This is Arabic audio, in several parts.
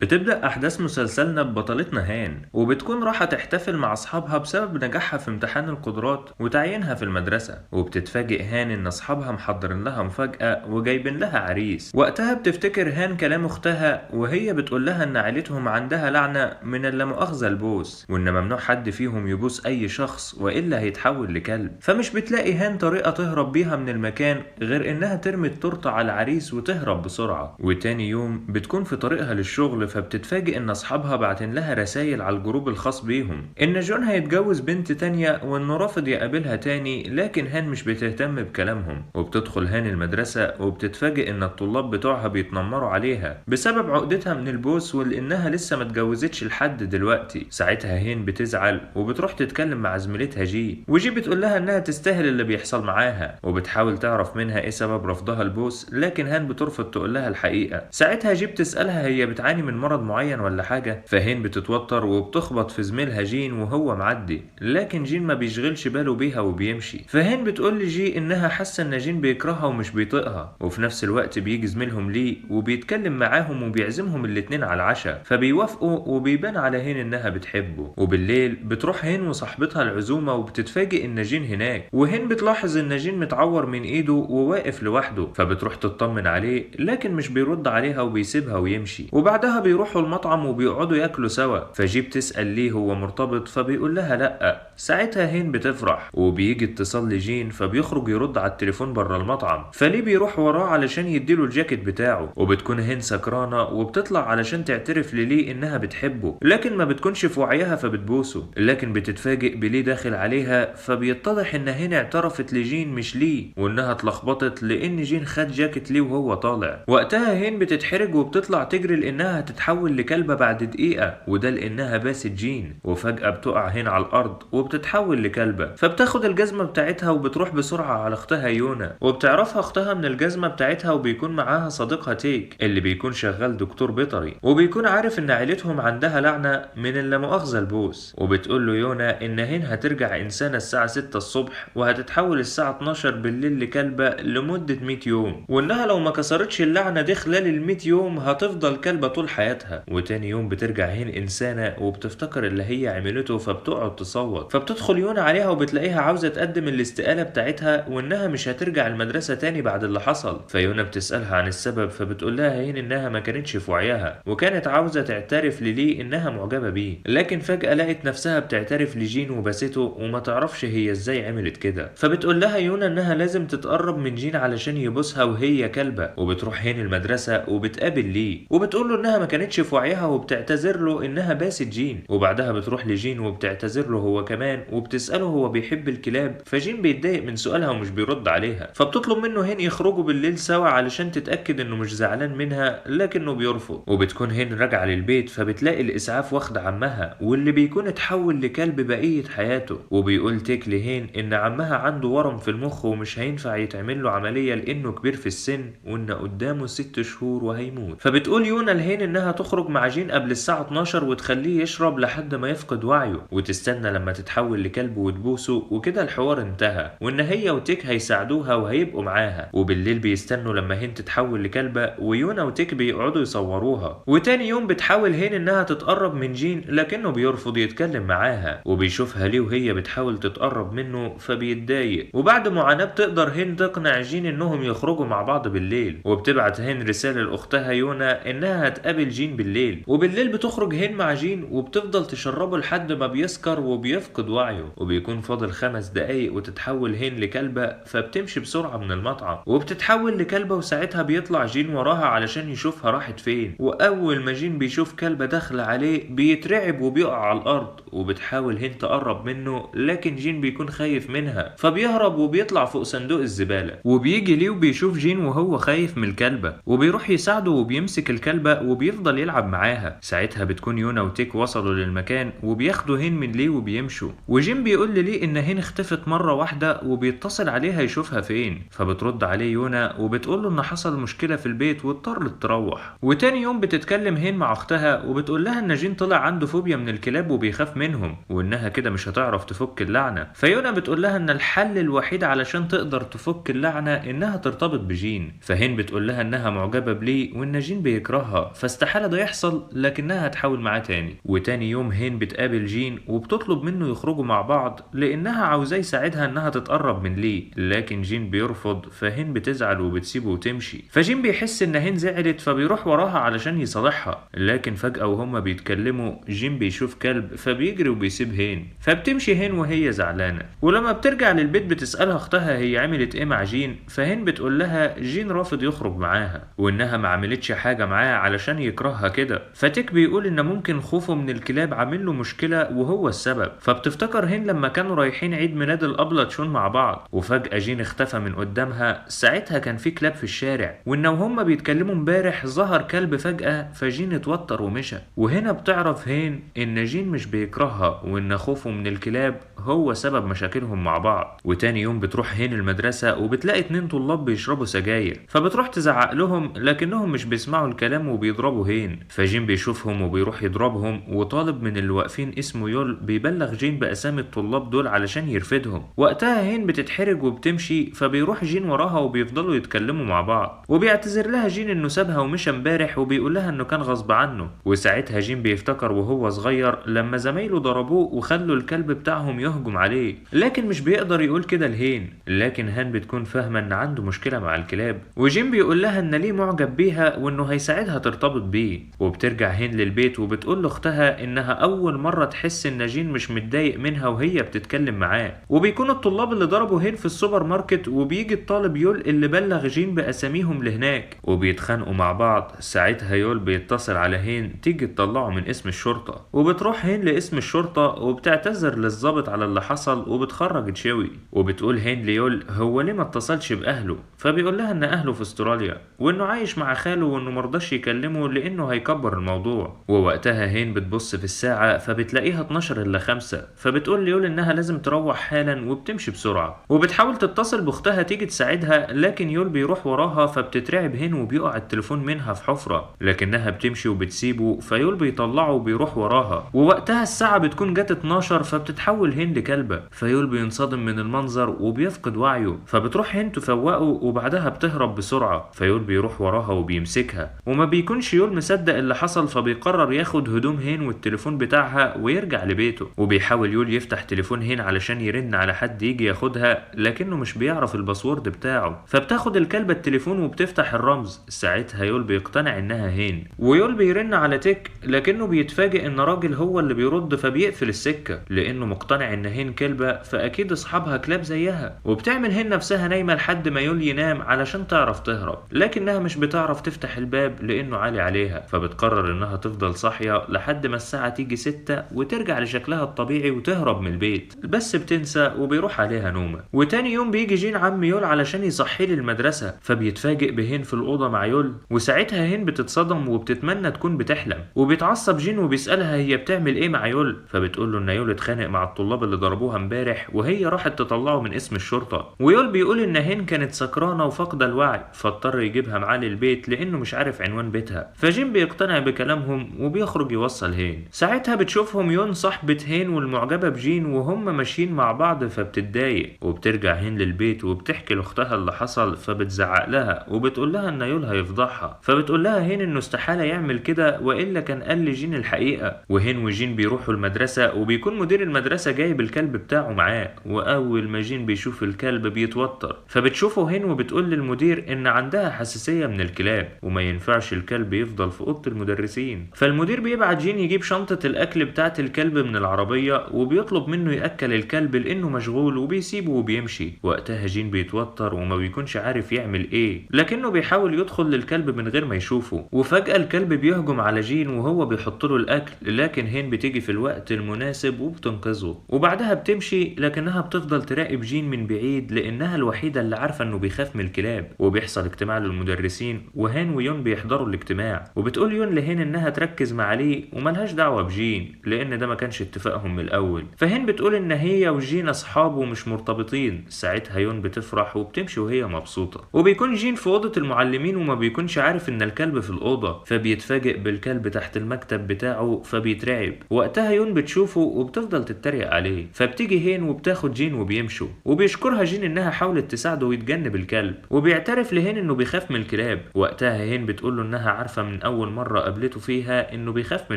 بتبدأ أحداث مسلسلنا ببطلتنا هان، وبتكون رايحة تحتفل مع أصحابها بسبب نجاحها في امتحان القدرات وتعيينها في المدرسة. وبتتفاجئ هان إن أصحابها محضرين لها مفاجأة وجايبين لها عريس. وقتها بتفتكر هان كلام أختها وهي بتقول لها إن عيلتهم عندها لعنة من اللامؤاخذة البوس، وإن ممنوع حد فيهم يبوس أي شخص وإلا هيتحول لكلب. فمش بتلاقي هان طريقة تهرب بيها من المكان غير إنها ترمي التورتة على العريس وتهرب بسرعة. وتاني يوم بتكون في طريقها للشغل، فبتتفاجئ ان اصحابها باعتين لها رسايل على الجروب الخاص بيهم ان جون هيتجوز بنت تانية وانه رافض يقابلها تاني، لكن هان مش بتهتم بكلامهم. وبتدخل هان المدرسة وبتتفاجئ ان الطلاب بتوعها بيتنمروا عليها بسبب عقدتها من البوس ولانها لسه ما اتجوزتش لحد دلوقتي. ساعتها هان بتزعل وبتروح تتكلم مع زميلتها جي، وجي بتقول لها انها تستاهل اللي بيحصل معاها، وبتحاول تعرف منها ايه سبب رفضها البوس، لكن هان بترفض تقول لها الحقيقة. ساعتها جي بتسألها هي بتعاني من مرض معين ولا حاجة، فهين بتتوتر وبتخبط في زميلها جين وهو معدي، لكن جين ما بيشغلش باله بيها وبيمشي. فهين بتقول لجي انها حاسة ان جين بيكرهها ومش بيطيقها، وفي نفس الوقت بيجي زميلهم ليه وبيتكلم معاهم وبيعزمهم الاتنين على العشاء، فبيوافقوا وبيبان على هين انها بتحبه. وبالليل بتروح هين وصاحبتها العزومة وبتتفاجئ ان جين هناك، وهين بتلاحظ ان جين متعور من ايده وواقف لوحده، فبتروح تطمن عليه لكن مش بيرد عليها وبيسيبها ويمشي. وبعدها بيروحوا المطعم وبيقعدوا ياكلوا سوا، فجي بتسأل ليه هو مرتبط، فبيقول لها لأ. ساعتها هين بتفرح وبيجي اتصال لجين، فبيخرج يرد على التليفون بره المطعم، فليه بيروح وراه علشان يديله الجاكيت بتاعه. وبتكون هين سكرانة وبتطلع علشان تعترف لليه انها بتحبه، لكن ما بتكونش في وعيها فبتبوسه، لكن بتتفاجئ بليه داخل عليها، فبيتضح ان هين اعترفت لجين مش ليه، وانها اتلخبطت لان جين خد جاكيت ليه وهو طالع. وقتها هين بتتحرج وبتطلع تجري لانها هتتحول لكلبة بعد دقيقة، وده لانها باست جين. وفجأة بتقع هين على الارض وبتتحول لكلبة، فبتاخد الجزمة بتاعتها وبتروح بسرعة على اختها يونا، وبتعرفها اختها من الجزمة بتاعتها، وبيكون معاها صديقها تيك اللي بيكون شغال دكتور بيطري، وبيكون عارف ان عيلتهم عندها لعنة من اللامؤاخذة البوس. وبتقول له يونا ان هين هترجع انسانة الساعة 6 الصبح وهتتحول الساعة 12 بالليل لكلبة لمدة 100 يوم، وانها لو ما كسرتش اللعنة دي خلال ال 100 يوم هتفضل كلبة طول حياتها. وتاني يوم بترجع هين انسانة وبتفتكر اللي هي عملته، فبتقعد تصوت. فبتدخل يونا عليها وبتلاقيها عاوزة تقدم الاستقالة بتاعتها وانها مش هترجع المدرسة تاني بعد اللي حصل. فيونا بتسألها عن السبب، فبتقول لها هين انها ما كانتش في وعيها وكانت عاوزة تعترف لليه انها معجبة بيه، لكن فجأة لقت نفسها بتعترف لجين وباسته وما تعرفش هي ازاي عملت كده. فبتقول لها يونا انها لازم تتقرب من جين علشان يبوسها وهي كلبة. وبتروح هين المدرسة وبتقابل ليه وبتقول له انها ما كانتش في وعيها وبتعتذر له انها باست جين. وبعدها بتروح لجين وبتعتذر له هو كمان وبتسأله هو بيحب الكلاب، فجين بيتضايق من سؤالها ومش بيرد عليها، فبتطلب منه هين يخرجوا بالليل سوا علشان تتأكد انه مش زعلان منها، لكنه بيرفض. وبتكون هين راجعة للبيت، فبتلاقي الاسعاف واخد عمها واللي بيكون اتحول لكلب بقية حياته. وبيقول تيك لهين ان عمها عنده ورم في المخ ومش هينفع يتعمل له عملية لانه كبير في السن وان قدامه 6 شهور وهيموت. فبتقول يونا لهين انها تخرج مع جين قبل الساعة 12 وتخليه يشرب لحد ما يفقد وعيه، وتستنى لما تتحول لكلب وتبوسه، وكده الحوار انتهى، وان هي وتيك هيساعدوها وهيبقوا معاها. وبالليل بيستنوا لما هين تتحول لكلبة، ويونا وتيك بيقعدوا يصوروها. وتاني يوم بتحاول هين انها تتقرب من جين لكنه بيرفض يتكلم معاها، وبيشوفها ليه وهي بتحاول تتقرب منه فبيتضايق. وبعد معاناة بتقدر هين تقنع جين انهم يخرجوا مع بعض بالليل، وبتبعت هين رسالة لاختها يونا انها هتقابل جين بالليل. وبالليل بتخرج هين مع جين وبتفضل تشربه لحد ما بيسكر وبيفقد وعيه، وبيكون فاضل 5 دقايق وتتحول هين لكلبة، فبتمشي بسرعة من المطعم وبتتحول لكلبة. وساعتها بيطلع جين وراها علشان يشوفها راحت فين، واول ما جين بيشوف كلبة داخلة عليه بيترعب وبيقع على الارض. وبتحاول هين تقرب منه لكن جين بيكون خايف منها، فبيهرب وبيطلع فوق صندوق الزبالة. وبيجي ليه وبيشوف جين وهو خايف من الكلبة، وبيروح يساعده وبيمسك الكلبة وبيفضل يلعب معاها. ساعتها بتكون يونا وتيك وصلوا للمكان وبياخدوا هين من ليه وبيمشوا، وجين بيقول لليه ان هين اختفت مرة واحدة وبيتصل عليها يشوفها فين، فبترد عليه يونا وبتقول له ان حصل مشكلة في البيت واضطرت تروح. وتاني يوم بتتكلم هين مع اختها وبتقول لها ان جين طلع عنده فوبيا من الكلاب وبيخاف منهم، وانها كده مش هتعرف تفك اللعنة. فيونا بتقول لها ان الحل الوحيد علشان تقدر تفك اللعنة انها ترتبط بجين. فهين بتقول لها انها معجبة بليه وان جين بيكرهها، فاستحالة استحالة ده يحصل لكنها هتحاول معاه تاني. وتاني يوم هين بتقابل جين وبتطلب منه يخرجوا مع بعض لانها عاوزاه يساعدها انها تتقرب من لي، لكن جين بيرفض، فهين بتزعل وبتسيبه وتمشي. فجين بيحس ان هين زعلت فبيروح وراها علشان يصالحها، لكن فجأة وهما بيتكلموا جين بيشوف كلب فبيجري وبيسيب هين، فبتمشي هين وهي زعلانة. ولما بترجع للبيت بتسألها اختها هي عملت ايه مع جين، فهين بتقول لها جين رافض يخرج معاها وانها ما عملتش حاجة معاه علشان يكرهها كده. فتيك بيقول ان ممكن خوفه من الكلاب عامل له مشكلة وهو السبب. فبتفتكر هين لما كانوا رايحين عيد ميلاد الابلة تشون مع بعض وفجأة جين اختفى من قدامها. ساعتها كان في كلاب في الشارع، وان هما بيتكلموا امبارح ظهر كلب فجأة، فجين اتوتر ومشى. وهنا بتعرف هين ان جين مش بيكرهها وان خوفه من الكلاب هو سبب مشاكلهم مع بعض. وتاني يوم بتروح هين المدرسة وبتلاقي 2 طلاب بيشربوا سجاير، فبتروح تزعق لهم لكنهم مش بيسمعوا الكلام وبيضربوا هين. فجين بيشوفهم وبيروح يضربهم، وطالب من اللي واقفين اسمه يول بيبلغ جين بأسامي الطلاب دول علشان يرفدهم. وقتها هين بتتحرج وبتمشي، فبيروح جين وراها وبيفضلوا يتكلموا مع بعض، وبيعتذر لها جين انه سابها ومشى امبارح وبيقول لها انه كان غصب عنه. وساعتها جين بيفتكر وهو صغير لما زمايله ضربوه وخلوا الكلب بتاعهم يهجم عليه، لكن مش بيقدر يقول كده لهين. لكن هان بتكون فاهمة ان عنده مشكلة مع الكلاب، وجين بيقول لها ان ليه معجب بيها وانه هيساعدها ترتبط بيه. وبترجع هين للبيت وبتقول لاختها انها اول مرة تحس ان جين مش متضايق منها وهي بتتكلم معاه. وبيكون الطلاب اللي ضربوا هين في السوبر ماركت، وبيجي الطالب يول اللي بلغ جين باساميهم لهناك وبيتخانقوا مع بعض. ساعتها يول بيتصل على هين تيجي تطلعه من اسم الشرطة، وبتروح هين لاسم الشرطة وبتعتذر للضابط على اللي حصل وبتخرج تشوي. وبتقول هين ليول هو ليه ما اتصلش باهله، فبيقول لها ان اهله في استراليا وانه عايش مع خاله وانه مرضاش يكلمه لانه هيكبر الموضوع. ووقتها هين بتبص في الساعة فبتلاقيها 12 الا 5، فبتقول ليول انها لازم تروح حالا وبتمشي بسرعة. وبتحاول تتصل باختها تيجي تساعدها، لكن يول بيروح وراها فبتترعب هين وبيقع التليفون منها في حفرة، لكنها بتمشي وبتسيبه، فيول بيطلعه وبيروح وراها. ووقتها الساعة بتكون جت 12، فبتتحول هين لكلبة، فيول بينصدم من المنظر وبيفقد وعيه. فبتروح هين تفوقه وبعدها بتهرب بسرعة، فيول بيروح وراها وبيمسكها. وما بيكونش يول مصدق اللي حصل، فبيقرر ياخد هدوم هين والتليفون بتاعها ويرجع لبيته. وبيحاول يول يفتح تليفون هين علشان يرن على حد يجي ياخدها، لكنه مش بيعرف الباسورد بتاعه. فبتاخد الكلبة التليفون وبتفتح الرمز. ساعتها يول بيقتنع انها هين، ويول بيرن على تيك، لكنه بيتفاجئ ان راجل هو اللي بيرد، فبيقفل السكة لانه مقتنع ان هين كلبة، فاكيد اصحابها كلاب زيها. وبتعمل هين نفسها نايمة لحد ما يول ينام علشان تعرف تهرب، لكنها مش بتعرف تفتح الباب لانه عالي عليها. فبتقرر انها تفضل صاحية لحد ما الساعة تيجي 6 وترجع لشكلها الطبيعي وتهرب من البيت، بس بتنسى وبيروح عليها نومة. وتاني يوم بيجي جين عم يول علشان يصحي للمدرسة، فبيتفاجئ بهين في الأوضة مع يول. وساعتها هين بتتصدم وبتتمنى تكون بتحلم، وبيتعصب جين وبيسألها هي بتعمل ايه مع يول، فبتقول له ان يول اتخانق مع الطلاب اللي ضربوها امبارح وهي راحت تطلعه من اسم الشرطة. ويول بيقول ان هين كانت سكرانة وفاقدة الوعي، فاضطر يجيبها معاه للبيت لانه مش عارف عنوان بيتها. فجين بيقتنع بكلامهم وبيخرج يوصل هين. ساعتها بتشوفهم يون صاحبة هين والمعجبة بجين وهم ماشيين مع بعض، فبتتضايق. وبترجع هين للبيت وبتحكي لاختها اللي حصل، فبتزعق لها وبتقول لها ان يول هيفضحها. فبتقول لها هين انه استحالة يعمل كده والا كان قال لجين الحقيقة. وهين وجين بيروحوا المدرسة، وبيكون مدير المدرسة جايب الكلب بتاعه معاه. واول ما جين بيشوف الكلب بيتوتر، فبتشوفه هين وبتقول للمدير ان عندها حساسية من الكلاب وما ينفعش الكلب يفضل في اوضة المدرسين. فالمدير بيبعت جين يجيب شنطة الاكل بتاعت الكلب من العربية، وبيطلب منه ياكل الكلب لانه مشغول، وبيسيبه وبيمشي. وقتها جين بيتوتر وما بيكونش عارف يعمل ايه، لكنه بيحاول يدخل للكلب من غير ما يشوفه. وفجأة الكلب بيهجم على جين وهو بيحط له الاكل، لكن هين بتيجي في الوقت المناسب وبتنقذه. وبعدها بتمشي، لكنها بتفضل تراقب جين من بعيد لانها الوحيدة اللي عارفة انه بيخاف من الكلاب. وبيحصل اجتماع للمدرسين، وهين ويون بيحضروا الاجتماع. وبتقول يون لهين انها تركز مع لي وملهاش دعوة بجين لان ده ما كانش اتفاقهم من الاول. فهين بتقول ان هي وجين اصحاب ومش مرتبطين. ساعتها يون بتفرح وبتمشي وهي مبسوطة. وبيكون جين في اوضة المعلمين وما بيكونش عارف ان الكلب في الاوضة، فبيتفاجئ بالكلب تحت المكتب بتاعه فبيترعب. وقتها يون بتشوفه وبتفضل تتريق عليه. عليه. فبتيجي هين وبتاخد جين وبيمشوا، وبيشكرها جين انها حاولت تساعده ويتجنب الكلب، وبيعترف لهين انه بيخاف من الكلاب. وقتها هين بتقول له انها عارفه من اول مره قابلته فيها انه بيخاف من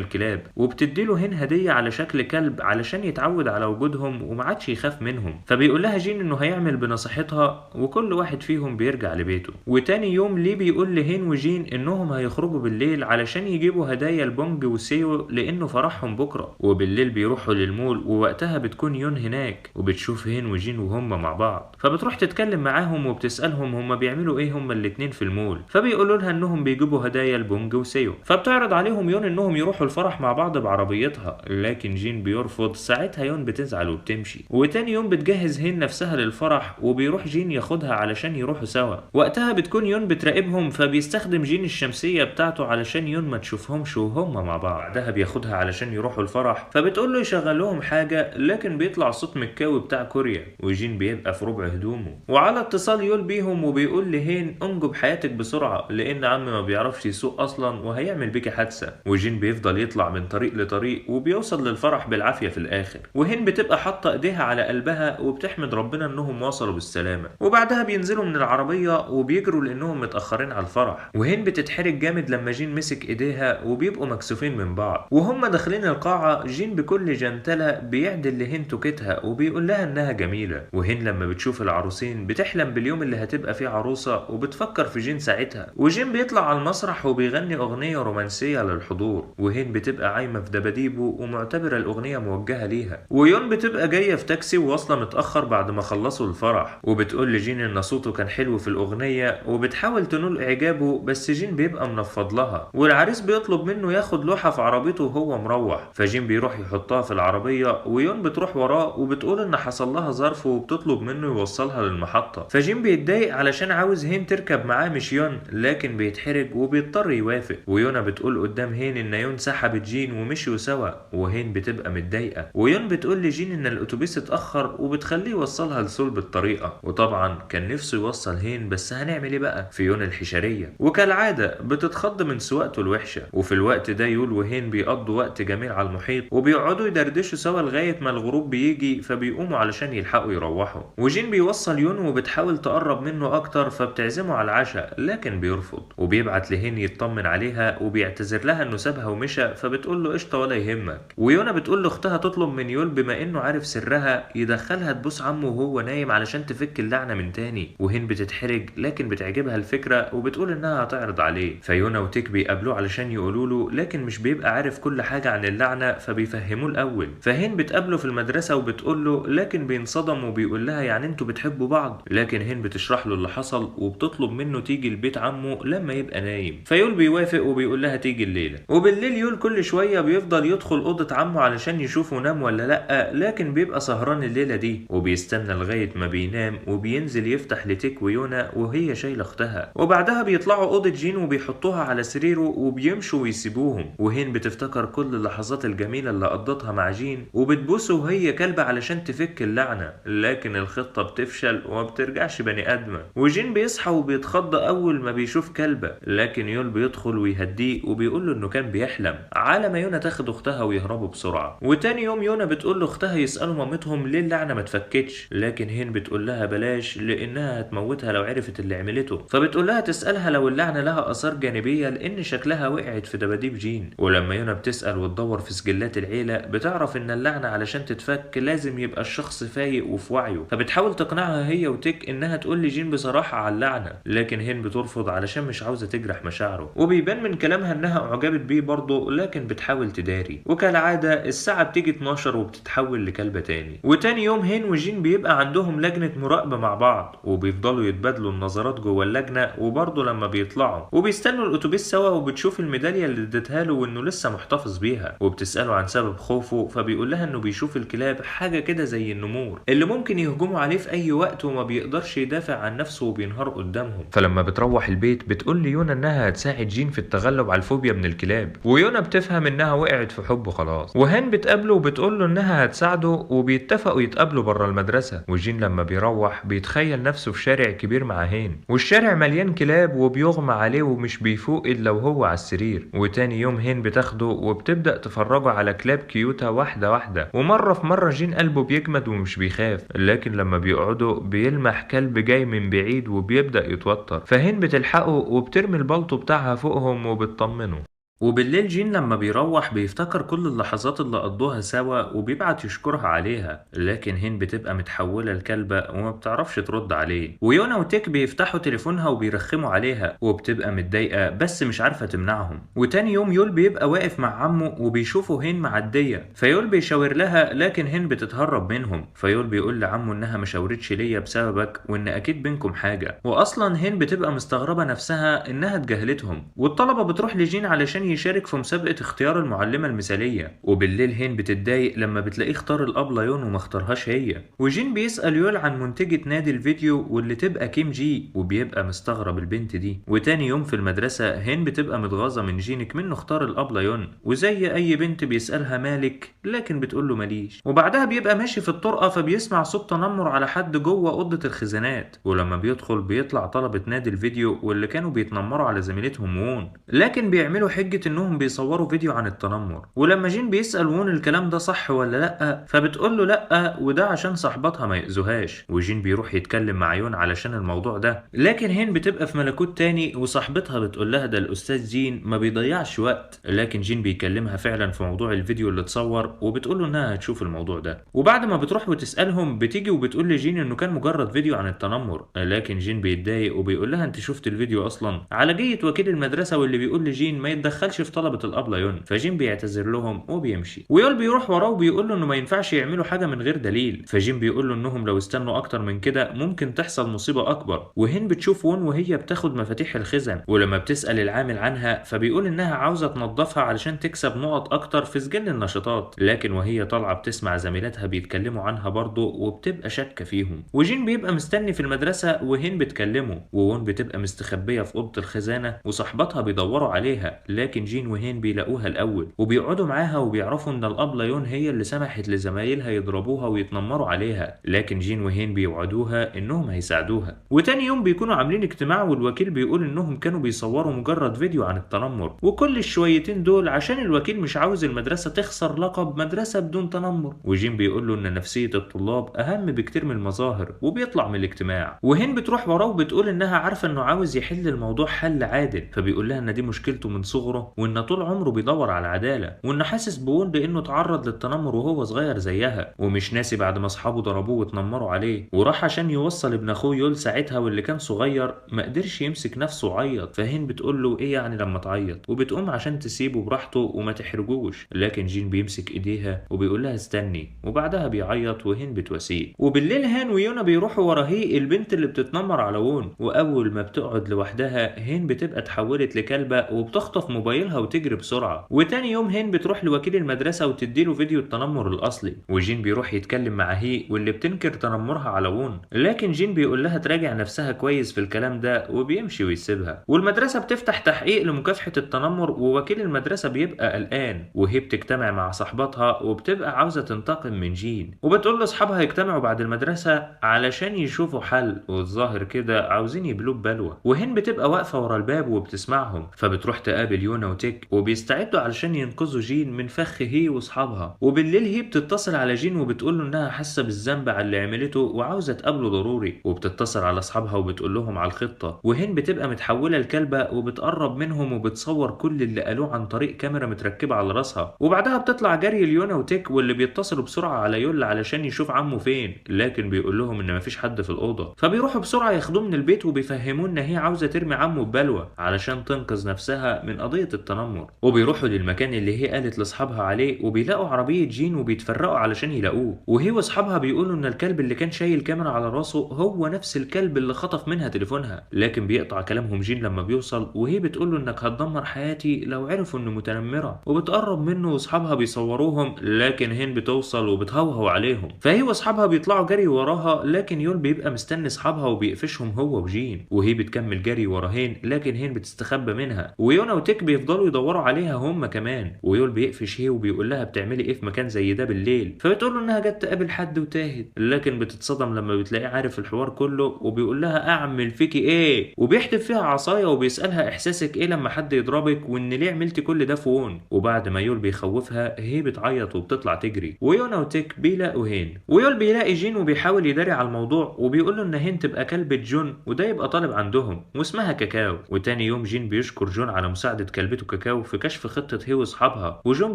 الكلاب، وبتديله هين هديه على شكل كلب علشان يتعود على وجودهم وما عادش يخاف منهم. فبيقول لها جين انه هيعمل بنصيحتها وكل واحد فيهم بيرجع لبيته. وتاني يوم ليه بيقول لهين وجين انهم هيخرجوا بالليل علشان يجيبوا هدايا لبونج وسيو لانه فرحهم بكره. وبالليل بيروحوا للمول، ووقتها بتكون يون هناك وبتشوف هين وجين وهم مع بعض، فبتروح تتكلم معاهم وبتسالهم هم بيعملوا ايه هم الاتنين في المول. فبيقولوا لها انهم بيجيبوا هدايا لبونج وسيو. فبتعرض عليهم يون انهم يروحوا الفرح مع بعض بعربيتها، لكن جين بيرفض. ساعتها يون بتزعل وبتمشي. وتاني يوم بتجهز هين نفسها للفرح، وبيروح جين ياخدها علشان يروحوا سوا. وقتها بتكون يون بتراقبهم، فبيستخدم جين الشمسية بتاعته علشان يون ما تشوفهمش وهم مع بعض. بعدها بياخدها علشان يروحوا الفرح، فبتقول له يشغل لهم حاجة، لكن بيطلع صوت مكاوي بتاع كوريا، وجين بيبقى في ربع هدومه. وعلى اتصال يول بيهم وبيقول لهين انجب حياتك بسرعة لان عم ما بيعرفش يسوق اصلا وهيعمل بيكي حادثة. وجين بيفضل يطلع من طريق لطريق وبيوصل للفرح بالعافية في الاخر. وهين بتبقى حاطة ايديها على قلبها وبتحمد ربنا انهم وصلوا بالسلامة. وبعدها بينزلوا من العربية وبيجروا لانهم متأخرين على الفرح. وهين بتتحرك جامد لما جين مسك ايديها وبيبقوا مكسوفين من بعض. وهم داخلين القاعة جين بكل جنتلة بيعدل لهين توكتها وبيقول لها انها جميلة. وهين لما بتشوف العروسين بتحلم باليوم اللي هتبقى فيه عروسة وبتفكر في جين ساعتها. وجين بيطلع على المسرح وبيغني اغنية رومانسية للحضور، وهين بتبقى عايمة في دباديبه ومعتبرة الاغنية موجهة ليها. ويون بتبقى جاية في تاكسي وواصلة متأخر بعد ما خلصوا الفرح، وبتقول لجين ان صوته كان حلو في الاغنية وبتحاول تنول اعجابه، بس جين بيبقى منفض لها. والعريس بيطلب منه ياخد لوحة في عربيته وهو مروح، فجين بيروح يحطها في العربية، ويون بتروح وراه وبتقول ان حصل لها ظرف وبتطلب منه يوصلها للمحطة. فجين بيتضايق علشان عاوز هين تركب معاه مش يون، لكن بيتحرج وبيضطر يوافق. ويونا بتقول قدام هين ان يون سحبت جين ومشيوا سوا، وهين بتبقى متضايقة. ويون بتقول لجين ان الاتوبيس اتأخر وبتخليه يوصلها لسول بالطريقة. وطبعا كان نفسه يوصل هين، بس هنعمل ايه بقى في يون الحشرية. وكالعادة بتتخض من سواقته الوحشة. وفي الوقت ده يول وهين بيقضوا وقت جميل على المحيط وبيقعدوا يدردشوا سوا لغاية ما الغروب بيجي، فبيقوموا علشان يلحقوا يروحوا. وجين بيوصل يون وبتحاول تقرب منه اكتر، فبتعزمه على العشاء لكن بيرفض. وبيبعت لهين يطمن عليها وبيعتذر لها انه سابها ومشى، فبتقول له قشطه ولا يهمك. ويونا بتقول له اختها تطلب من يول بما انه عارف سرها يدخلها تبوس عمه وهو نايم علشان تفك اللعنه من تاني. وهين بتتحرج لكن بتعجبها الفكره وبتقول انها هتعرض عليه. فيونا وتيك بيقابلوه علشان يقولوا له، لكن مش بيبقى عارف كل حاجه عن اللعنه فبيفهموه الاول. فهين بتقابله في المدرسه وبتقول له، لكن بينصدم وبيقول لها يعني انتوا بتحبوا بعض. لكن هين بتشرح له اللي حصل وبتطلب منه تيجي البيت عمه لما يبقى نايم. فيول بيوافق وبيقول لها تيجي الليله. وبالليل يول كل شويه بيفضل يدخل اوضه عمه علشان يشوفه نام ولا لا، لكن بيبقى سهران الليله دي وبيستنى لغايه ما بينام، وبينزل يفتح لتيك ويونا وهي شايله اختها. وبعدها بيطلعوا اوضه جين وبيحطوها على سريره وبيمشوا ويسيبوهم. وهين بتفتكر كل اللحظات الجميله اللي قضتها مع جين وبتبوسه وهي كلبه علشان تفك اللعنه، لكن الخطه بتفشل وما بترجعش بني ادمه. وجين بيصحى وبيتخض اول ما بيشوف كلبه، لكن يول بيدخل ويهديه وبيقول له انه كان بيحلم، على ما يونا تاخد اختها ويهربوا بسرعه. وتاني يوم يونا بتقول له اختها يسالوا مامتهم ليه اللعنه ما اتفكتش، لكن هين بتقول لها بلاش لانها هتموتها لو عرفت اللي عملته. فبتقول لها تسالها لو اللعنه لها اثار جانبيه لان شكلها وقعت في دباديب جين. ولما يونا بتسال وتدور في سجلات العيله بتعرف ان اللعنه علشان تتفك لازم يبقى الشخص فايق وفي وعيه. فبتحاول تقنعها هي وتيك انها تقول لجين بصراحه على اللعنه، لكن هين بترفض علشان مش عاوزه تجرح مشاعره. وبيبان من كلامها انها اعجبت بيه برضه، لكن بتحاول تداري. وكالعاده الساعه بتيجي 12 وبتتحول لكلبه تاني. وتاني يوم هين وجين بيبقى عندهم لجنه مراقبه مع بعض وبيفضلوا يتبادلوا النظرات جوه اللجنه، وبرضه لما بيطلعوا وبيستنوا الاتوبيس سوا، وبتشوف الميداليه اللي اديتها له وانه لسه محتفظ بيها. وبتساله عن سبب خوفه، فبيقول لها انه بيشوف الكلاب حاجه كده زي النمور اللي ممكن يهجموا عليه في اي وقت وما بيقدرش يدافع عن نفسه وبينهار قدامهم. فلما بتروح البيت بتقول ليونا انها هتساعد جين في التغلب على الفوبيا من الكلاب، ويونا بتفهم انها وقعت في حبه خلاص. وهان بتقابله وبتقول له انها هتساعده، وبيتفقوا يتقابلوا بره المدرسه. وجين لما بيروح بيتخيل نفسه في شارع كبير مع هين، والشارع مليان كلاب وبيغمى عليه ومش بيفوق الا وهو على السرير. وتاني يوم هين بتاخده وبتبدا تفرجه على كلاب كيوتا واحده واحده، ومره في مرة جين قلبه بيجمد ومش بيخاف، لكن لما بيقعدوا بيلمح كلب جاي من بعيد وبيبدأ يتوتر، فهين بتلحقه وبترمي البلطو بتاعها فوقهم وبتطمنه. وبالليل جين لما بيروح بيفتكر كل اللحظات اللي قضوها سوا وبيبعت يشكرها عليها، لكن هين بتبقى متحولة لكلبة وما بتعرفش ترد عليه. ويونا وتيك بيفتحوا تليفونها وبيرخموا عليها وبتبقى متضايقة بس مش عارفة تمنعهم. وتاني يوم يول بيبقى واقف مع عمه وبيشوفوا هين معدية، فيول بيشاور لها لكن هين بتتهرب منهم. فيول بيقول لعمه انها ما شاورتش ليا بسببك وان اكيد بينكم حاجة، واصلا هين بتبقى مستغربة نفسها انها اتجاهلتهم. والطلبة بتروح لجين علشان يشارك في مسابقة اختيار المعلمة المثالية. وبالليل هين بتتضايق لما بتلاقيه اختار الأبلة يون وما اختارهاش هي. وجين بيسأل يول عن منتجة نادي الفيديو واللي تبقى كيم جي، وبيبقى مستغرب البنت دي. وتاني يوم في المدرسة هين بتبقى متغاظة من جينك منه اختار الأبلة يون، وزي أي بنت بيسألها مالك لكن بتقوله ماليش. وبعدها بيبقى ماشي في الطرقة فبيسمع صوت تنمر على حد جوه أوضة الخزانات، ولما بيدخل بيطلع طلبة نادي الفيديو واللي كانوا بيتنمروا على زميلتهم وون، لكن بيعملوا حجة انهم بيصوروا فيديو عن التنمر. ولما جين بيسأل وون الكلام ده صح ولا لأ، فبتقول له لأ وده عشان صاحبتها ما يأذوهاش. وجين بيروح يتكلم مع يون علشان الموضوع ده، لكن هين بتبقى في ملكوت تاني وصاحبتها بتقول لها ده الأستاذ جين ما بيضيعش وقت. لكن جين بيكلمها فعلا في موضوع الفيديو اللي اتصور وبتقول له انها هتشوف الموضوع ده. وبعد ما بتروح وتسألهم بتيجي وبتقول لجين انه كان مجرد فيديو عن التنمر، لكن جين بيتضايق وبيقول لها انت شفت الفيديو اصلا، على جية وكيل المدرسة واللي بيقول لجين ما يتدخلش في طلبة الأبلة يون. فجين بيعتذر لهم وبيمشي، ويول بيروح وراه وبيقول له انه ما ينفعش يعملوا حاجة من غير دليل. فجين بيقول له انهم لو استنوا اكتر من كده ممكن تحصل مصيبة اكبر. وهين بتشوف وون وهي بتاخد مفاتيح الخزن، ولما بتسأل العامل عنها فبيقول انها عاوزة تنظفها علشان تكسب نقط اكتر في سجل النشاطات، لكن وهي طالعة بتسمع زميلاتها بيتكلموا عنها برضه وبتبقى شاكة فيهم. وجين بيبقى مستني في المدرسة وهين بتكلمه، وون بتبقى مستخبية في أوضة الخزانة وصاحبتها بيدوروا عليها، لكن جين وهين بيلاقوها الأول وبيقعدوا معاها وبيعرفوا إن الأبلة يون هي اللي سمحت لزمايلها يضربوها ويتنمروا عليها، لكن جين وهين بيوعدوها إنهم هيساعدوها. وتاني يوم بيكونوا عاملين اجتماع والوكيل بيقول إنهم كانوا بيصوروا مجرد فيديو عن التنمر، وكل الشويتين دول عشان الوكيل مش عاوز المدرسة تخسر لقب مدرسة بدون تنمر. وجين بيقول له إن نفسية الطلاب أهم بكتير من المظاهر وبيطلع من الاجتماع. وهين بتروح وراه وبتقول إنها عارفة إنه عاوز يحل الموضوع حل عادل، فبيقول لها إن دي مشكلته من صغره وإن طول عمره بيدور على العدالة، وإنه حاسس بون بإنه اتعرض للتنمر وهو صغير زيها، ومش ناسي بعد ما أصحابه ضربوه واتنمروا عليه. وراح عشان يوصل ابن أخوه يول ساعتها واللي كان صغير ما قدرش يمسك نفسه وعيط. فهين بتقول له إيه يعني لما تعيط، وبتقوم عشان تسيبه براحته وما تحرجوش، لكن جين بيمسك إيديها وبيقول لها استني، وبعدها بيعيط وهين بتواسيه. وبالليل هان ويونا بيروحوا ورا هي البنت اللي بتتنمر على وون، وأول ما بتقعد لوحدها هين بتبقى اتحولت لكلبة وبتخطف موبايلها وتجري بسرعة. وتاني يوم هين بتروح لوكيل المدرسة وتديله فيديو التنمر الأصلي، وجين بيروح يتكلم مع هي واللي بتنكر تنمرها على وون، لكن جين بيقول لها تراجع نفسها كويس في الكلام ده وبيمشي ويسيبها. والمدرسة بتفتح تحقيق لمكافحة التنمر، ووكيل المدرسة بيبقى قلقان، وهي بتجتمع مع صاحباتها وبتبقى عاوزة تنتقم من جين، وبتقول لاصحابها يجتمعوا بعد المدرسة علشان يشوفوا حل، والظاهر كده عاوزين يبلوه ببلوى. وهين بتبقى واقفة ورا الباب وبتسمعهم، فبتروح تقابل يونا وتيك وبيستعدوا علشان ينقذوا جين من فخ هي واصحابها. وبالليل هي بتتصل على جين وبتقول له انها حاسة بالذنب على اللي عملته وعاوزة تقابله ضروري، وبتتصل على اصحابها وبتقول لهم على الخطة. وهين بتبقى متحولة لكلبة وبتقرب منهم وبتصور كل اللي قالوه عن طريق كاميرا متركبة على راسها. وبعدها بتطلع جري ليونا وتيك واللي بيتصلوا بسرعة على يول علشان يشوف عمه فين، لكن بيقول لهم ان مفيش حد في الأوضة. فبيروحوا بسرعة ياخدوه من البيت وبيفهموه ان هي عاوزة ترمي عمه ببلوى علشان تنقذ نفسها من قضية التنمر. وبيروحوا للمكان اللي هي قالت لاصحابها عليه وبيلاقوا عربية جين وبيتفرقوا علشان يلاقوه. وهي واصحابها بيقولوا ان الكلب اللي كان شايل كاميرا على راسه هو نفس الكلب اللي خطف منها تليفونها، لكن بيقطع كلامهم جين لما بيوصل، وهي بتقول له انك هتدمر حياتي لو عرفوا انه متنمرة، وبتقرب منه واصحابها بيصوروهم، لكن هين بتوصل وبتهوهو عليهم. فهي واصحابها بيطلعوا جري وراها، لكن يول بيبقى مستني اصحابها وبيقفشهم هو وجين. وهي بتكمل جري ورا هين، لكن هين بتستخبى منها. ويونا وتيك بيفضلوا يدوروا عليها هم كمان. ويول بيقفش هي وبيقول لها بتعملي ايه في مكان زي ده بالليل؟ فبتقول له انها جت تقابل حد وتاهت، لكن بتتصدم لما بتلاقيه عارف الحوار كله وبيقول لها اعمل فيكي ايه، وبيحدف فيها عصايه وبيسالها احساسك ايه لما حد يضربك، وان ليه عملتي كل ده في وون. وبعد ما يول بيخوفها هي بتعيط وبتطلع تجري. ويونا وتيك بيلاقوا هين، ويول بيلاقي جين وبيحاول يداري على الموضوع وبيقول له ان هين تبقى كلبة جون وده يبقى طالب عندهم واسمها كاكاو. وتاني يوم جين بيشكر جون على مساعدة كلبته كاكاو في كشف خطة هي واصحابها، وجون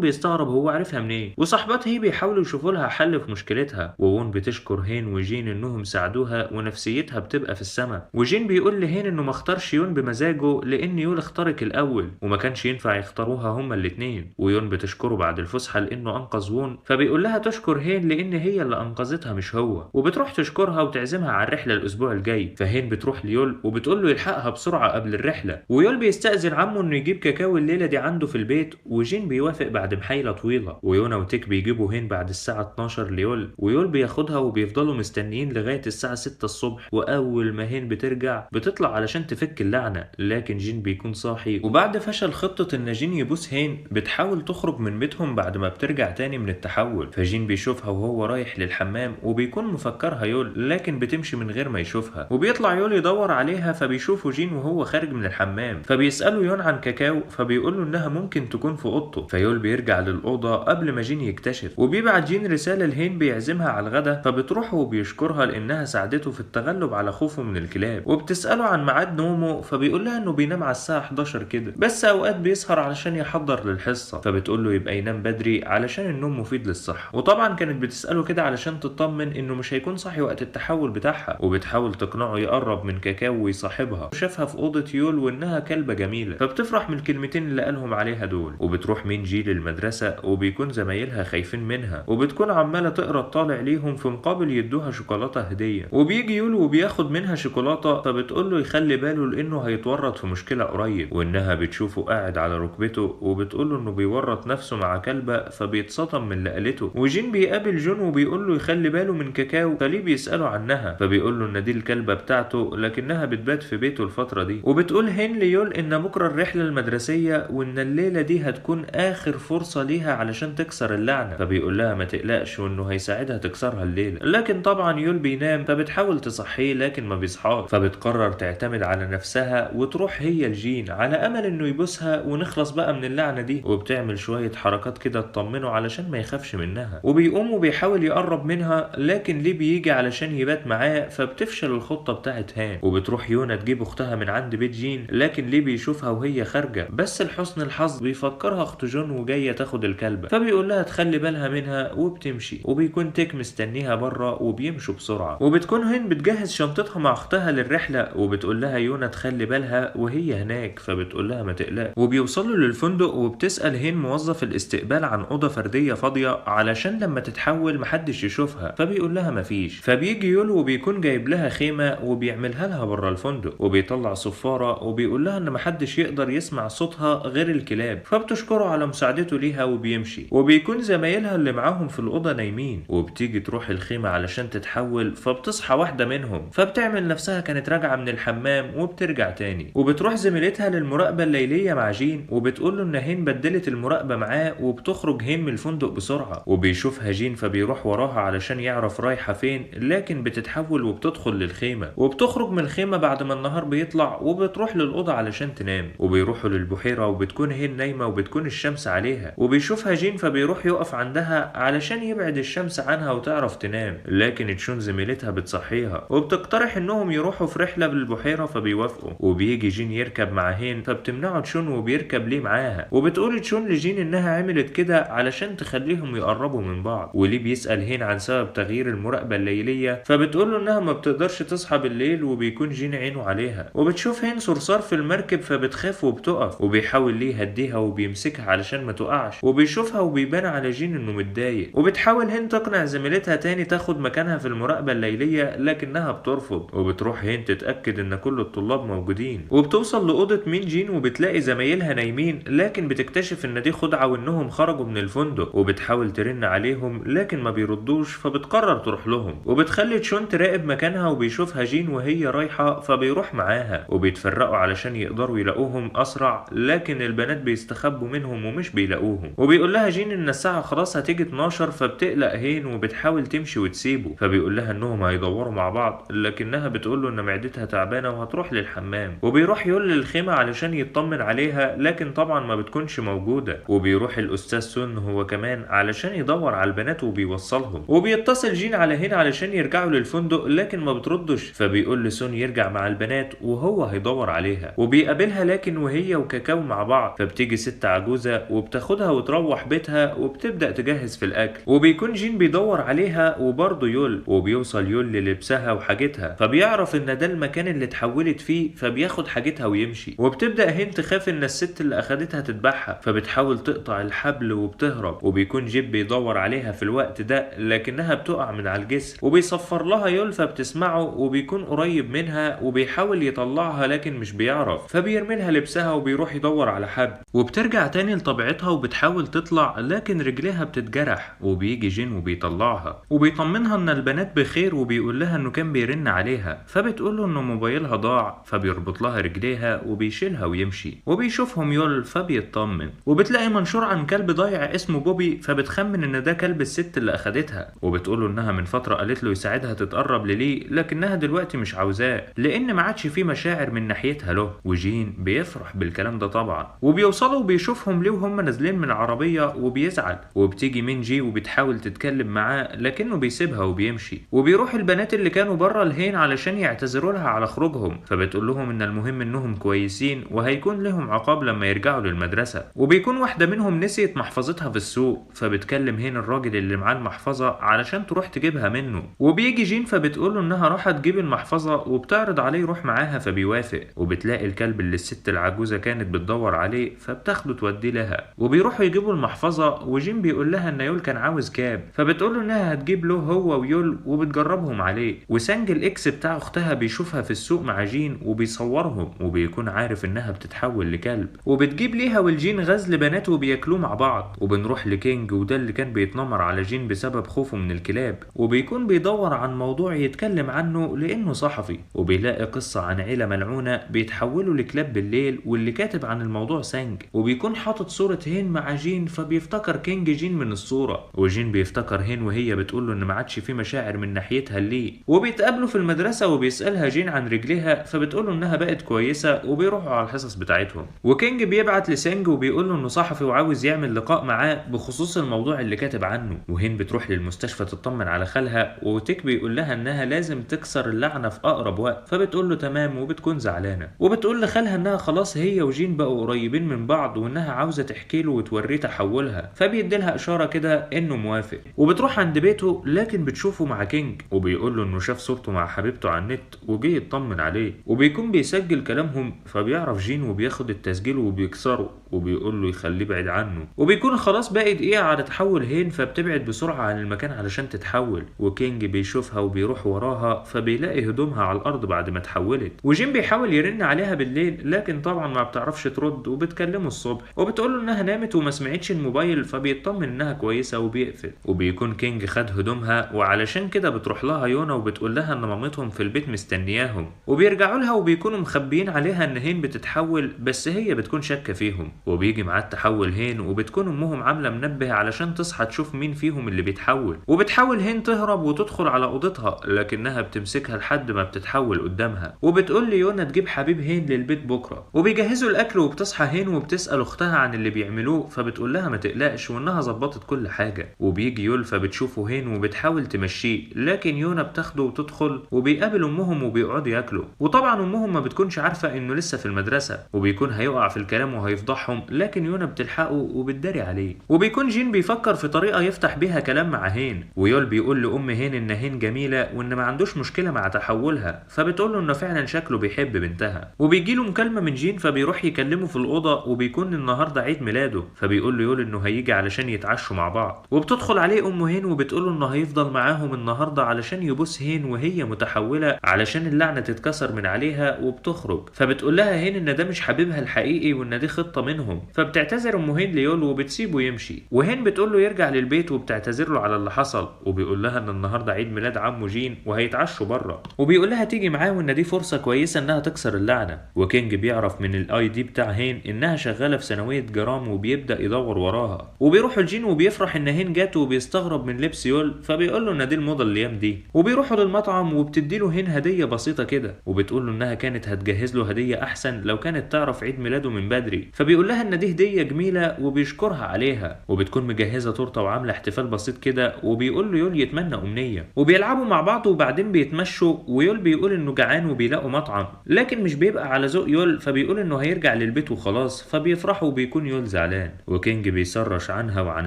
بيستغرب هو عارفها منين، وصاحبات هي بيحاولوا يشوفوا لها حل في مشكلتها. وون بتشكر هين وجين انهم ساعدوها ونفسيتها بتبقى في السما. وجين بيقول لهين انه ما اختارش يون بمزاجه لان يول اختارك الاول وما كانش ينفع يختاروها هما الاتنين. ويون بتشكره بعد الفسحة لانه انقذ وون، فبيقول لها تشكر هين لان هي اللي انقذتها مش هو، وبتروح تشكرها وتعزمها على الرحلة الاسبوع الجاي. فهين بتروح ليول وبتقول له يلحقها بسرعة قبل الرحلة. ويول بيستأذن عمه انه يجيب كاكاو الليلة دي عنده في البيت، وجين بيوافق بعد محايلة طويلة. ويونا وتيك بيجيبوا هين بعد الساعة 12 ليول، ويول بياخدها وبيفضلوا مستنيين لغاية الساعة 6 الصبح. واول ما هين بترجع بتطلع علشان تفك اللعنة، لكن جين بيكون صاحي. وبعد فشل خطة ان جين يبوس هين بتحاول تخرج من بيتهم بعد ما بترجع تاني من التحول. فجين بيشوفها وهو رايح للحمام وبيكون مفكرها يول، لكن بتمشي من غير ما يشوفها. وبيطلع يول يدور عليها فبيشوفه جين وهو خارج من الحمام، فبيسأله يون عن كاكاو فبيقول له انها ممكن تكون في اوضته. فيول بيرجع للأوضة قبل ما جين يكتشف، وبيبعت جين رسالة لهين بيعزمها على الغدا، فبتروح وبيشكرها لانها ساعدته في التغلب على خوفه من الكلاب. وبتسأله عن ميعاد نومه فبيقول لها انه بينام على الساعة 11 كده، بس اوقات بيسهر علشان يحضر للحصة. فبتقول له يبقى ينام بدري علشان النوم مفيد للصحة. وطبعا كانت بتسأله كده علشان تطمن انه مش هيكون صاحي وقت التحول بتاعها. وبتحاول تقنعه يقرب من كاكاو ويصاحبها، وشافها في أوضة يول وانها كلبة جميلة، فبتفرح من الكلمتين اللي قالهم عليها دول. وبتروح مين جي للمدرسة وبيكون زمايلها خايفين منها، وبتكون عمالة تقرا الطالع ليهم في مقابل يدوها شوكولاتة هدية. وبيجي يول وبياخد منها شوكولاتة، فبتقول له يخلي باله لانه هيتورط في مشكلة قريب، وانها بتشوفه قاعد على ركبته وبتقول له انه بيورط نفسه مع كلبة، فبيتصدم من اللي قالته. وجين بيقابل جون وبيقول له يخلي باله من كاكاو، فليه بيسأله عنها، فبيقول له ان دي الكلبة بتاعته لكنها بتبات في بيته الفترة دي. وبتقول هين ليول ان بكرة الرحلة المدرسية وان الليلة دي هتكون اخر فرصة ليها علشان تكسر اللعنة، فبيقول لها ما تقلقش وانه هيساعدها تكسرها الليلة. لكن طبعا يول بينام، فبتحاول تصحيه لكن ما بيصحاش، فبتقرر تعتمد على نفسها وتروح هي لجين على امل انه يبوسها ونخلص بقى من اللعنة دي. وبتعمل شوية حركات كده تطمنه علشان ما يخافش منها، وبيقوم وبيحاول يقرب منها لكن ليه بيجي علشان يبات معاه، فبتفشل الخطة بتاعت هان. وبتروح يونا تجيب اختها من عند بيت جين، لكن ليه بيشوفها وهي خارجة، بس لحسن الحظ بيفكرها اخت جون وجاية تاخد الكلبة، فبيقول لها تخلي بالها منها وبتمشي. وبيكون تيك مستنيها بره وبيمشوا بسرعة. وبتكون هين بتجهز شنطتها مع اختها للرحلة، وبتقول لها يونا تخلي بالها وهي هناك، فبتقول لها ما تقلق. وبيوصلوا للفندق وبتسأل هين موظف الاستقبال عن أوضة فردية فاضية علشان لما تتحول محدش يشوفها، فبيقول لها مفيش. فبيجي يول وبيكون جايب لها خيمة وبيعملها لها بره الفندق، وبيطلع صفارة وبيقول لها ان محدش يقدر يسمع صوتها غير الكلاب، فبتشكره على مساعدته ليها وبيمشي. وبيكون زمايلها اللي معاهم في الأوضة نايمين، وبتيجي تروح الخيمة علشان تتحول، فبتصحى واحدة منهم، فبتعمل نفسها كانت راجعة من الحمام وبترجع تاني. وبتروح زميلتها للمراقبة الليلية مع جين وبتقول له ان هين بدلت المراقبة معاه، وبتخرج هين من الفندق بسرعة. وبيشوفها جين فبيروح وراها علشان يعرف رايحة فين، لكن بتتحول وبتدخل للخيمة. وبتخرج من الخيمة بعد ما النهار بيطلع وبتروح للأوضة علشان تنام. وبيروحوا للبحيرة وبتكون هين نايمة وبتكون الشمس عليها، وبيشوفها جين فبيروح يقف عندها علشان يبعد الشمس عنها وتعرف تنام، لكن تشون زميلتها بتصحيها وبتقترح انهم يروحوا في رحلة بالبحيرة، فبيوافقوا. وبيجي جين يركب مع هين فبتمنعه تشون وبيركب ليه معاها. وبتقول تشون لجين انها عملت كده علشان تخليهم يقربوا من بعض. وليه بيسأل هين عن سبب تغيير المراقبة الليلية، فبتقول له انها ما بتقدرش تصحى بالليل وبيكون جين عينه عليها. وبتشوف هين صرصار في المركب فبتخاف وبتقف، وبيحاول ليه يهديها وبيمسكها علشان ما تقعش. وبيشوفها وبيبان على جين انه متضايق. وبتحاول هين تقنع زميلتها تاني تاخد مكانها في المراقبة الليلية لكنها بترفض. وبتروح هين تتأكد ان كل الطلاب موجودين، وبتوصل لأوضة مين جين وبتلاقي زمايلها نايمين، لكن بتكتشف ان دي خدعة وانهم خرجوا من الفندق. وبتحاول ترن عليهم لكن ما بيردوش، فبتقرر تروح لهم. وبتخلي تشون تراقب مكانها وبيشوفها جين وهي رايحة فبيروح معاها، وبيتفرقوا علشان يقدروا يلاقوهم اسرع، لكن البنات بيستخبوا منهم ومش بيلاقوهم. وبيقول لها جين ان الساعة خلاص هتيجي 12، فبتقلق هين وبتحاول تمشي وتسيبه، فبيقول لها انهم هيدوروا مع بعض، لكنها بتقول له ان معدتها تعبانة وهتروح للحمام. وبيروح يقول للخيمة علشان يطمن عليها، لكن طبعا ما بتكونش موجودة. وبيروح الاستاذ سون هو كمان علشان يدور على البنات وبيوصلهم. وبيتصل جين على هين علشان يرجعوا للفندق، لكن ما بتردش، فبيقول لسون يرجع مع البنات وهو هيدور عليها. وبيقابلها لكن وهي وكاكاو مع بعض، فبتيجي ست عجوزة وبتاخدها وتروح بيتها وبتبدأ تجهز في الأكل. وبيكون جين بيدور عليها وبرضه يول، وبيوصل يول للبسها وحاجتها، فبيعرف ان ده المكان اللي اتحولت فيه، فبياخد حاجتها ويمشي. وبتبدأ هين تخاف ان الست اللي اخدتها تذبحها، فبتحاول تقطع الحبل وبتهرب. وبيكون جيب بيدور عليها في الوقت ده، لكنها بتقع من على الجسر. وبيصفر لها يول فبتسمعه، وبيكون قريب منها وبيحاول يطلعها لكن مش بيعرف، فبيرمي لها لبسها وبيروح يدور على حبل. وبترجع تاني لطبيعتها وبتحاول تطلع، لكن رجليها بتتجرح. وبيجي جين وبيطلعها وبيطمنها ان البنات بخير، وبيقول لها انه كان بيرن عليها، فبتقول له انه موبايلها ضاع، فبيربط لها رجليها وبيشيلها ويمشي. وبيشوفهم يول فبيطمن، وبتلاقي منشور عن كلب ضايع اسمه بوبي، فبتخمن ان ده كلب الست اللي اخدتها. وبتقول له انها من فتره قالت له يساعدها تتقرب لليه، لكنها دلوقتي مش عاوزاه لان ما عادش فيه مشاعر من ناحيتها له. وجين بيفرح بالكلام ده طبعا. وبيوصلوا وبيشوفهم ليه وهم نازلين من العربيه وبيزعل. وبتيجي منجي وبتحاول تتكلم معاه، لكنه بيسيبها وبيمشي. وبيروح البنات اللي كانوا بره لهين علشان يعتذروا لها على خروجهم، فبتقول لهم ان المهم انهم كويسين وهيكون لهم عقاب لما يرجعوا للمدرسه. وبيكون واحده منهم نسيت محفظتها في السوق، فبتكلم هين الراجل اللي معاه المحفظه علشان تروح تجيبها منه. وبيجي جين فبتقول له انها راحت تجيب المحفظه وبتعرض عليه يروح معاها، فبيوافق. وبتلاقي الكلب اللي الست العجوزه كانت بتدور عليه، فبتاخده توديه لها. وبيروحوا يجيبوا المحفظه، وجين بيقول لها ان يول كان عاوز كاب، فبتقول له انها هتجيب له هو ويول، وبتجربهم عليه. وسانج الاكس بتاع اختها بيشوفها في السوق مع جين وبيصورهم، وبيكون عارف انها بتتحول لكلب. وبتجيب ليها والجين غزل بنات وبياكلوه مع بعض. وبنروح لكينج، وده اللي كان بيتنمر على جين بسبب خوفه من الكلاب، وبيكون بيدور عن موضوع يتكلم عنه لانه صحفي. وبيلاقي قصة عن عيلة ملعونة بيتحولوا لكلاب بالليل، واللي كاتب عن الموضوع سانج. وبيكون حاطط صورة هين مع جين، فبيفتكر كينج جين من الصورة. وجين بيفتكر هين وهي بتقول له ان ما عادش في مشاعر من ناحيتها ليه. وبيتقابلوا في المدرسة وبيسألها جين عن رجليها، فبتقول له انها بقت كويسة، وبيروحوا على الحصص بتاعتهم. وكينج بيبعت لسانج وبيقول له انه صحفي وعاوز يعمل لقاء معاه بخصوص الموضوع اللي كاتب عنه. وهين بتروح للمستشفى تطمن على خالها، وتيك بيقول لها انها لازم تكسر اللعنة في اقرب وقت، فبتقول له تمام، وبتكون زعلانة. وبتقول لخالها انها خلاص هي وجين بقوا قريبين من بعض، وانها عاوزة تحكي له وتوريه تحولها، فبيديلها اشارة كده انه موافق. وبتروح عند بيته، لكن بتشوفه مع كينج، وبيقول له انه شاف صورته مع حبيبته على النت وجه يطمن عليه. وبيكون بيسجل كلامهم، فبيعرف جين وبياخد التسجيل وبيكسره، وبيقول له يخليه بعيد عنه. وبيكون خلاص باقي دقيقة على تحول هين، فبتبعد بسرعة عن المكان علشان تتحول. وكينج بيشوفها وبيروح وراها، فبيلاقي هدومها على الارض بعد ما اتحولت. وجين بيحاول يرن عليها بالليل، لكن طبعا ما بتعرفش ترد، وبتكلمه الصبح وبتقول له انها نامت وما سمعتش الموبايل، فبيطمن انها كويسة وبيقفل. وبيكون كينج خد هدومها، وعلشان كده بتروح لها يونا وبتقول لها ان مامتهم في البيت مستنياهم. وبيرجعوا لها وبيكونوا مخبيين عليها ان هين بتتحول، بس هي بتكون شاكة فيهم. وبيجي معاه التحول هين، وبتكون امهم عاملة منبه علشان تصحى تشوف مين فيهم اللي بيتحول. وبتحاول هين تهرب وتدخل على اوضتها، لكنها بتمسكها لحد ما بتتحول قدامها. وبتقول ليونا تجيب حبيب هين للبيت بكره. وبيجهزوا الاكل، وبتصحى هين وبتسال اختها عن اللي بيعملوه، فبتقول لها ما تقلقش وانها ظبطت كل حاجه. وبيجي يول فبتشوفه هين وبتحاول تمشيه، لكن يونا بتاخده وتدخل، وبيقابل امهم وبيقعدوا ياكلوا. وطبعا امهم ما بتكونش عارفه انه لسه في المدرسه، وبيكون هيقع في الكلام وهيفضحهم، لكن يونا بتلحقه وبتداري عليه. وبيكون جين بيفكر في طريقه يفتح بيها كلام مع هين. ويول بيقول لام هين ان هين جميله وان ما عندوش مشكله مع تحولها، فبتقول له انه فعلا شكله بيحب بنتها. وبيجي له مكالمه من جين، فبيروح يكلمه في الاوضه، وبيكون النهارده عيد ميلاده، فبيقول له يول انه هيجي علشان يتعشوا مع بعض. وبتدخل عليه ام هين وبتقول له انه هيفضل معاهم النهارده علشان يبوس هين وهي متحوله علشان اللعنه تتكسر من عليها. وبتخرج، فبتقول لها هين ان ده مش حبيبها الحقيقي وان دي خطه منهم، فبتعتذر ام هين ليول وبتسيبه يمشي. وهين بتقول له يرجع للبيت وبتعتذر له على اللي حصل، وبيقول لها ان النهارده عيد ميلاد عمه جين وهيتعشوا بره، وبيقول لها تيجي معاه وان دي فرصه كويسه انها تكسر اللعنه. وكينج بيعرف من الاي دي بتاع هين انها شغالة في ثانوية جرام وبيبدأ يدور وراها، وبيروحوا لجين وبيفرح ان هين جاته وبيستغرب من لبس يول، فبيقول له ان دي الموضة الايام دي. وبيروحوا للمطعم وبتديله هين هدية بسيطة كده، وبتقول له انها كانت هتجهز له هدية احسن لو كانت تعرف عيد ميلاده من بدري، فبيقول لها ان دي هدية جميلة وبيشكرها عليها. وبتكون مجهزة تورته وعاملة احتفال بسيط كده، وبيقول له يول يتمنى امنية، وبيلعبوا مع بعض وبعدين بيتمشوا، ويول بيقول انه جعان وبيلاقوا مطعم، لكن مش بيبقى على ذوق يول، فبيقول انه هيرجع للبيت وخلاص، فبيفرحوا وبيكون يول زعلان. وكينج بيسرش عنها وعن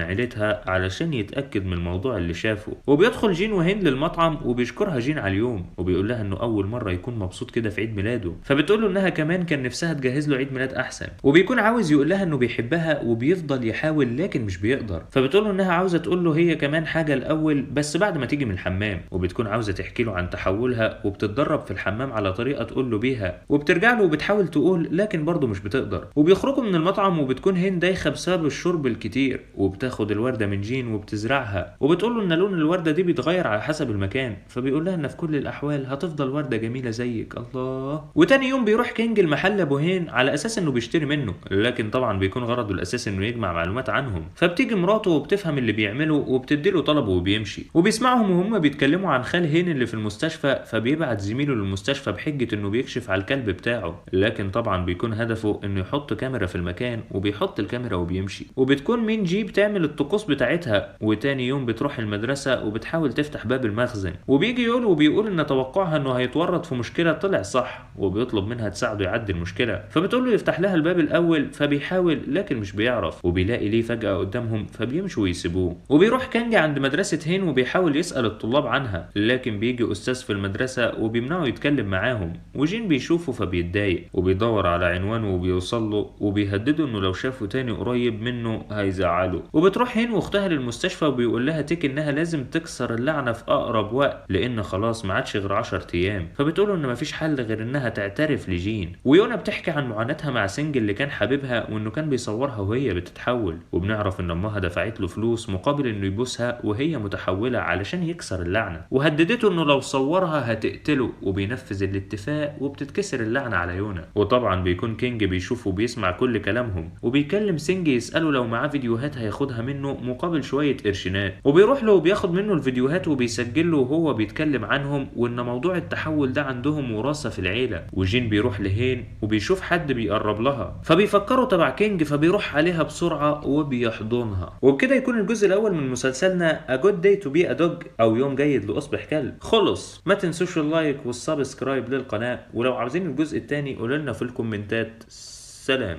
عيلتها علشان يتأكد من الموضوع اللي شافه، وبيدخل جين وهين للمطعم وبيشكرها جين على اليوم، وبيقول لها انه اول مرة يكون مبسوط كده في عيد ميلاده، فبتقول له انها كمان كان نفسها تجهز له عيد ميلاد احسن، وبيكون عاوز يقول لها انه بيحبها وبيفضل يحاول لكن مش بيقدر، فبتقول له انها عاوزة تقول له هي كمان حاجة الاول بس بعد ما تيجي من الحمام، وبتكون عاوزة تحكي له عن تحولها وبتتدرب في الحمام على طريقة تقول له بيها، وبترجع له وبتحاول تقول لكن برضه مش بتقدر. وبيخرجوا من المطعم وبتكون هين دايخة بسبب الشرب الكتير، وبتاخد الوردة من جين وبتزرعها، وبتقول له ان لون الوردة دي بيتغير على حسب المكان، فبيقول لها ان في كل الاحوال هتفضل وردة جميلة زيك. الله. وتاني يوم بيروح كينج المحل ابو هين على اساس انه بيشتري منه، لكن طبعا بيكون غرضه الاساسي انه يجمع معلومات عنهم، فبتيجي مراته وبتفهم اللي بيعمله وبتديله طلبه وبيمشي، وبيسمعهم وهم بيتكلموا عن خال هين اللي في المستشفى، فبيبعت زميله للمستشفى بحجة انه بيكشف على الكلب بتاعه، لكن طبعا بيكون هدفه انه يحط كاميرا في المكان، وبيحط الكاميرا وبيمشي. وبتكون مين جي بتعمل الطقوس بتاعتها، وتاني يوم بتروح المدرسة وبتحاول تفتح باب المخزن، وبيجي يقول وبيقول ان توقعها انه هيتورط في مشكلة طلع صح، وبيطلب منها تساعده يعدي المشكلة، فبتقول له يفتح لها الباب الاول، فبيحاول لكن مش بيعرف، وبيلاقي ليه فجأة قدامهم، فبيمشوا ويسيبوه. وبيروح كانج عند مدرسة هين وبيحاول يسأل الطلاب عنها، لكن بيجي استاذ في المدرسة وبيمنعه يتكلم معاهم، وجين بيشوفه فبيتضايق، وبيدور على عنوانه وبيوصل له، وبيهدده انه لو شافه تاني قريب منه هيزعله. وبتروح هين واختها للمستشفى وبيقول لها تيك انها لازم تكسر اللعنة في اقرب وقت، لان خلاص ما عادش غير 10 ايام، فبتقول ان مفيش حل غير انها تعترف لجين. ويونا بتحكي عن معاناتها مع سنج اللي كان حبيبها، وانه كان بيصورها وهي بتتحول، وبنعرف ان امها دفعت له فلوس مقابل انه يبوسها وهي متحولة علشان يكسر اللعنة، وهددته انه لو صورها هتقتله، وبينفذ الاتفاق وبتتكسر اللعنة على يونا. وطبعا بيكون كينج بيشوف وبيسمع كل كلامهم، وبيكلم سنج يسأله لو معاه فيديوهات هياخدها منه مقابل شوية قرشينات، وبيروح له وبياخد منه الفيديوهات وبيسجل له وهو بيتكلم عنهم، وان موضوع التحول ده عندهم وراثة في العيلة. وجين بيروح لهين وبيشوف حد بيقرب لها، فبيفكروا تبع كينج، فبيروح عليها بسرعة وبيحضنها. وبكده يكون الجزء الاول من مسلسلنا A Good Day to be a Dog او يوم جيد لاصبح كلب خلص. ما تنسوش اللايك والسبسكرايب للقناة، ولو عاوزين الجزء الثاني قولوا لنا في الكومنتات. سلام.